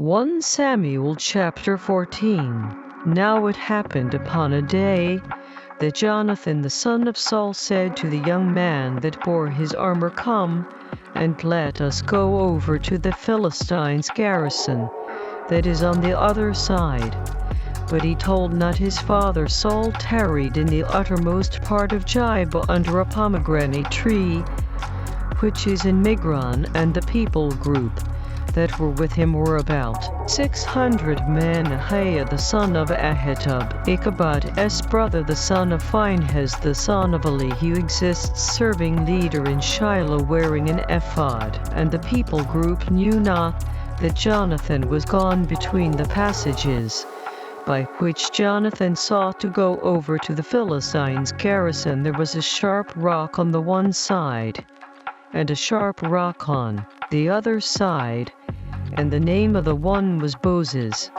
1 Samuel chapter 14. Now it happened upon a day that Jonathan the son of Saul said to the young man that bore his armor, Come, and let us go over to the Philistines' garrison that is on the other side. But he told not his father. Saul tarried in the uttermost part of Gibeah under a pomegranate tree, which is in Migron, and the people group that were with him were about 600 men. Ahiah the son of Ahitub, Ichabod's brother, the son of Phinehas, the son of Elihu, exists serving leader in Shiloh wearing an ephod. And the people group knew not that Jonathan was gone between the passages, by which Jonathan sought to go over to the Philistines' garrison. There was a sharp rock on the one side, and a sharp rock on the other side, and the name of the one was Bozez,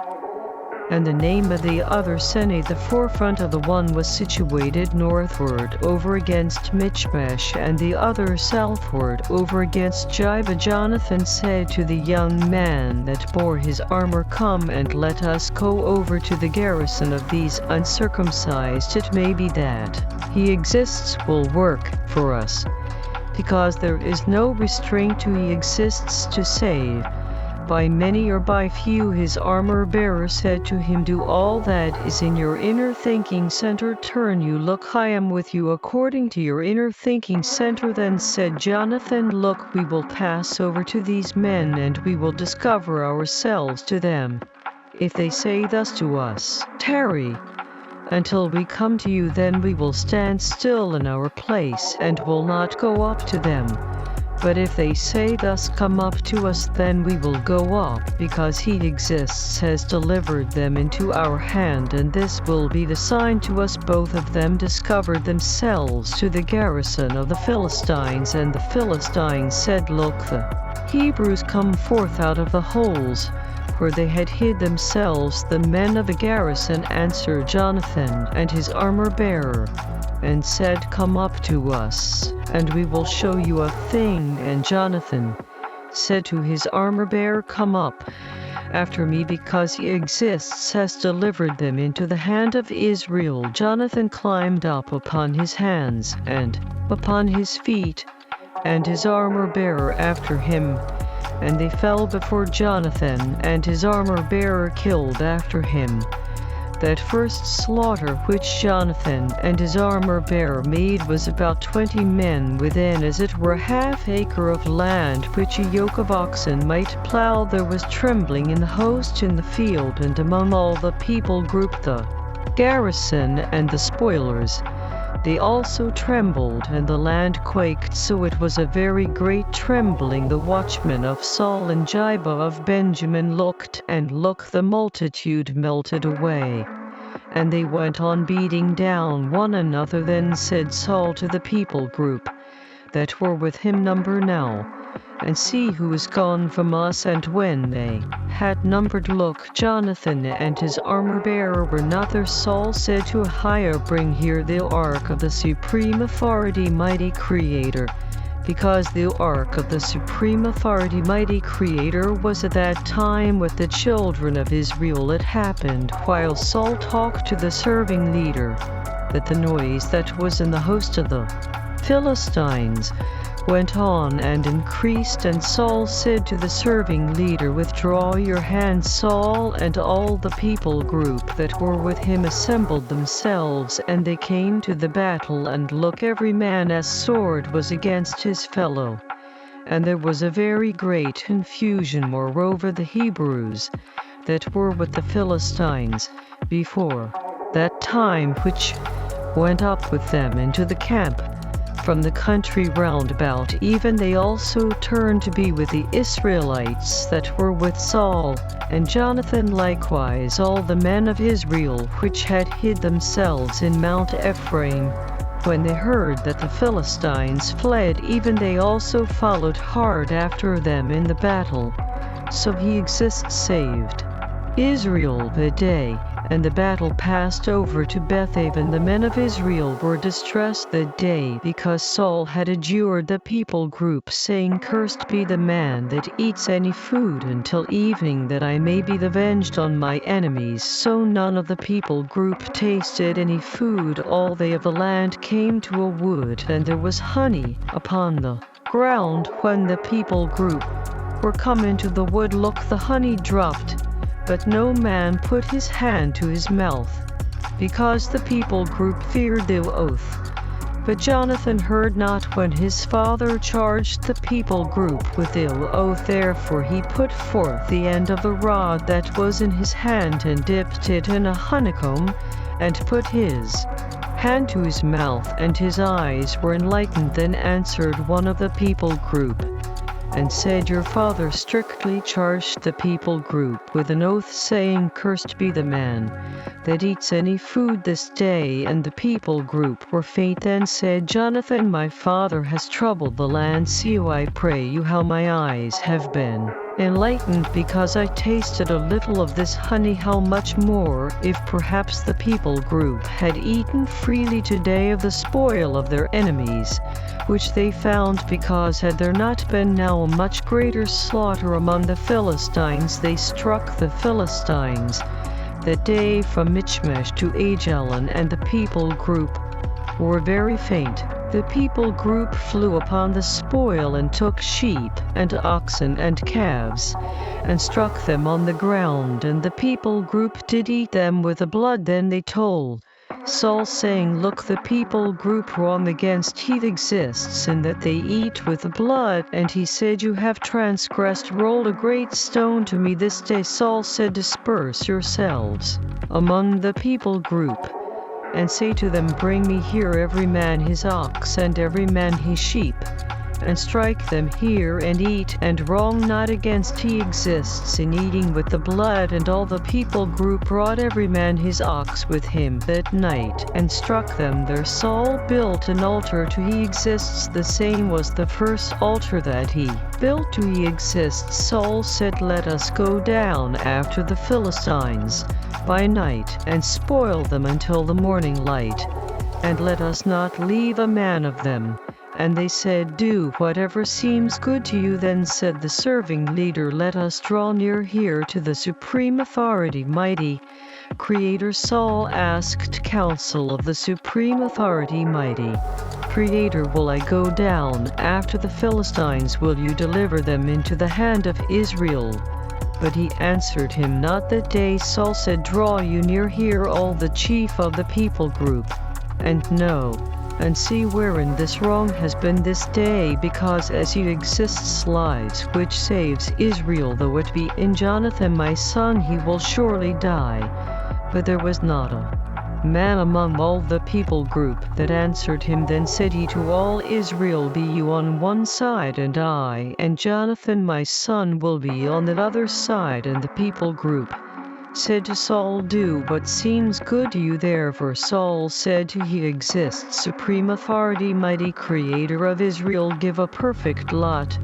and the name of the other Sene. The forefront of the one was situated northward over against Michmash, and the other southward over against Gibeah. Jonathan said to the young man that bore his armor, Come, and let us go over to the garrison of these uncircumcised. It may be that he exists will work for us, because there is no restraint to he exists to save, by many or by few. His armor-bearer said to him, Do all that is in your inner thinking center. Turn you, look, I am with you according to your inner thinking center. Then said Jonathan, Look, we will pass over to these men, and we will discover ourselves to them. If they say thus to us, Tarry until we come to you, then we will stand still in our place, and will not go up to them. But if they say thus, Come up to us, then we will go up, because he exists has delivered them into our hand. And this will be the sign to us. Both of them discovered themselves to the garrison of the Philistines. And the Philistines said, Look, the Hebrews come forth out of the holes where they had hid themselves. The men of the garrison answered Jonathan and his armor-bearer, and said, Come up to us, and we will show you a thing. And Jonathan said to his armor-bearer, Come up after me, because he exists has delivered them into the hand of Israel. Jonathan climbed up upon his hands and upon his feet, and his armor-bearer after him. And they fell before Jonathan, and his armor-bearer killed after him. That first slaughter which Jonathan and his armor-bearer made was about 20 men within, as it were, half acre of land which a yoke of oxen might plow. There was trembling in the host in the field, and among all the people group the garrison and the spoilers. They also trembled, and the land quaked, so it was a very great trembling. The watchmen of Saul and Gibeah of Benjamin looked, and look, the multitude melted away, and they went on beating down one another. Then said Saul to the people group that were with him, Number now, and see who is gone from us. And when they had numbered, look, Jonathan and his armor-bearer were not there. Saul said to Ahiah, Bring here the ark of the supreme authority, mighty Creator, because the ark of the supreme authority, mighty Creator, was at that time with the children of Israel. It happened while Saul talked to the serving leader, that the noise that was in the host of the Philistines went on and increased. And Saul said to the serving leader, Withdraw your hand. Saul and all the people group that were with him assembled themselves, and they came to the battle. And look, every man as sword was against his fellow. And there was a very great confusion. Moreover, the Hebrews that were with the Philistines before that time, which went up with them into the camp from the country round about, even they also turned to be with the Israelites that were with Saul and Jonathan. Likewise all the men of Israel which had hid themselves in Mount Ephraim, when they heard that the Philistines fled, even they also followed hard after them in the battle. So he exists saved Israel that day, and the battle passed over to Bethaven. The men of Israel were distressed that day because Saul had adjured the people group, saying, "Cursed be the man that eats any food until evening, that I may be avenged on my enemies." So none of the people group tasted any food. All they of the land came to a wood, and there was honey upon the ground. When the people group were come into the wood, look, the honey dropped, but no man put his hand to his mouth, because the people group feared the oath. But Jonathan heard not when his father charged the people group with ill oath. Therefore he put forth the end of the rod that was in his hand, and dipped it in a honeycomb, and put his hand to his mouth, and his eyes were enlightened. Then answered one of the people group, and said, "Your father strictly charged the people group with an oath, saying, Cursed be the man that eats any food this day." And the people group were faint. Then said Jonathan, "My father has troubled the land. See, I pray you, how my eyes have been enlightened, because I tasted a little of this honey. How much more, if perhaps the people group had eaten freely today of the spoil of their enemies, which they found, because had there not been now a much greater slaughter among the Philistines. They struck the Philistines that day from Michmash to Ajalon, and the people group were very faint. The people group flew upon the spoil, and took sheep and oxen and calves, and struck them on the ground, and the people group did eat them with the blood. Then they told Saul, saying, "Look, the people group wrong against he exists, in that they eat with the blood." And he said, "You have transgressed. Roll a great stone to me this day." Saul said, "Disperse yourselves among the people group, and say to them, Bring me here every man his ox, and every man his sheep, and strike them here, and eat, and wrong not against he exists in eating with the blood." And all the people group brought every man his ox with him that night, and struck them there. Saul built an altar to he exists. The same was the first altar that he built to he exists. Saul said, "Let us go down after the Philistines by night, and spoil them until the morning light, and let us not leave a man of them." And they said, "Do whatever seems good to you." Then said the serving leader, "Let us draw near here to the supreme authority, mighty Creator." Saul asked counsel of the supreme authority, mighty Creator, "Will I go down after the Philistines? Will you deliver them into the hand of Israel?" But he answered him not that day. Saul said, "Draw you near here, all the chief of the people group, and know and see wherein this wrong has been this day, because as he exists lives, which saves Israel, though it be in Jonathan my son, he will surely die." But there was not a man among all the people group that answered him. Then said he to all Israel, "Be you on one side, and I and Jonathan my son will be on the other side." And the people group said to Saul, "Do what seems good to you." Therefore Saul said to he exists, supreme authority, mighty Creator of Israel, "Give a perfect lot."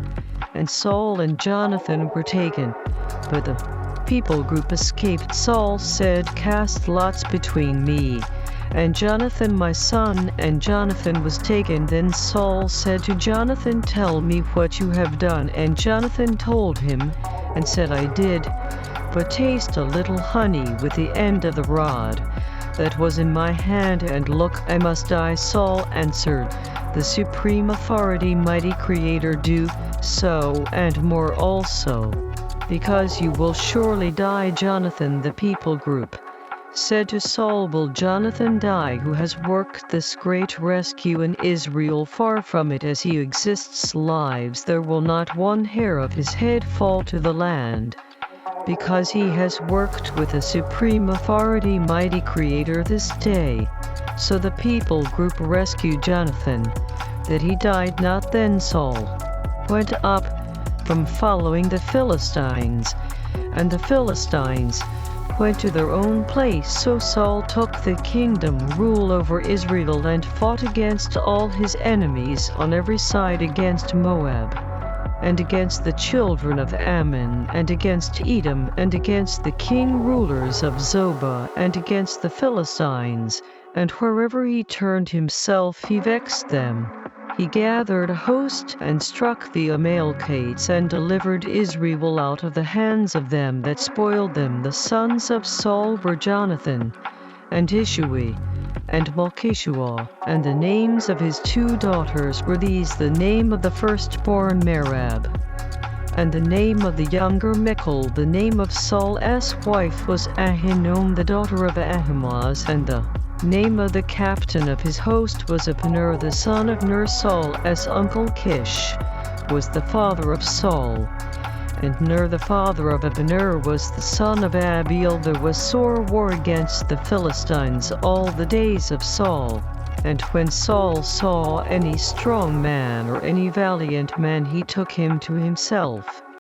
And Saul and Jonathan were taken, but the people group escaped. Saul said, "Cast lots between me and Jonathan my son." And Jonathan was taken. Then Saul said to Jonathan, "Tell me what you have done." And Jonathan told him, and said, "I did but taste a little honey with the end of the rod that was in my hand, and look, I must die." Saul answered, "The supreme authority, mighty Creator, do so, and more also, because you will surely die." Jonathan, the people group, said to Saul, "Will Jonathan die, who has worked this great rescue in Israel? Far from it. As he exists lives, there will not one hair of his head fall to the land, because he has worked with the supreme authority, mighty Creator, this day." So the people group rescued Jonathan, that he died not. Then Saul went up from following the Philistines, and the Philistines went to their own place. So Saul took the kingdom, rule over Israel, and fought against all his enemies on every side, against Moab, and against the children of Ammon, and against Edom, and against the king rulers of Zobah, and against the Philistines, and wherever he turned himself he vexed them. He gathered a host and struck the Amalekites, and delivered Israel out of the hands of them that spoiled them. The sons of Saul were Jonathan, and Ishui, and Malchishua, and the names of his 2 daughters were these: the name of the firstborn Merab, and the name of the younger Michal. The name of Saul's wife was Ahinoam, the daughter of Ahimaaz, and the name of the captain of his host was Abner, the son of Ner. Saul's uncle Kish was the father of Saul, and Ner the father of Abner was the son of Abiel. There was sore war against the Philistines all the days of Saul. And when Saul saw any strong man or any valiant man, he took him to himself.